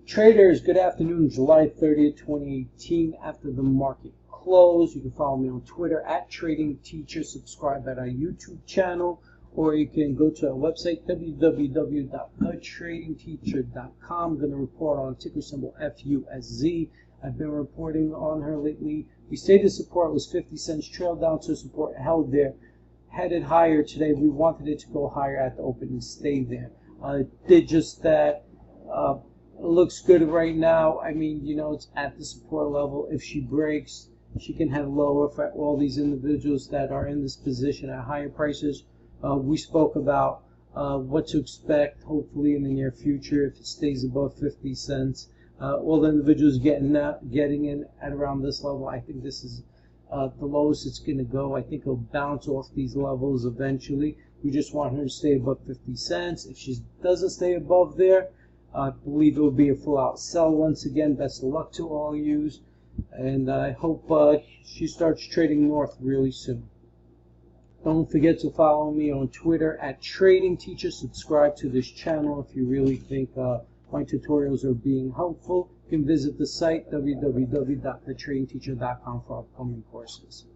Traders, good afternoon, July 30th, 2018, after the market close. You can follow me on Twitter at Trading Teacher, subscribe at our YouTube channel, or you can go to our website, www.thetradingteacher.com. I'm going to report on ticker symbol FUSZ. I've been reporting on her lately. We stated support was 50 cents, trailed down to support, held there, headed higher today. We wanted it to go higher at the open and stay there. It did just that. It looks good right now. I mean, it's at the support level. If she breaks, she can head lower for all these individuals that are in this position at higher prices. We spoke about what to expect, hopefully, in the near future if it stays above 50 cents. All the individuals getting in at around this level, I think this is the lowest it's going to go. I think it'll bounce off these levels eventually. We just want her to stay above 50 cents. If she doesn't stay above there, I believe it will be a full-out sell once again. Best of luck to all you, and I hope she starts trading north really soon. Don't forget to follow me on Twitter at Trading Teacher. Subscribe to this channel if you really think my tutorials are being helpful. You can visit the site www.thetradingteacher.com for upcoming courses.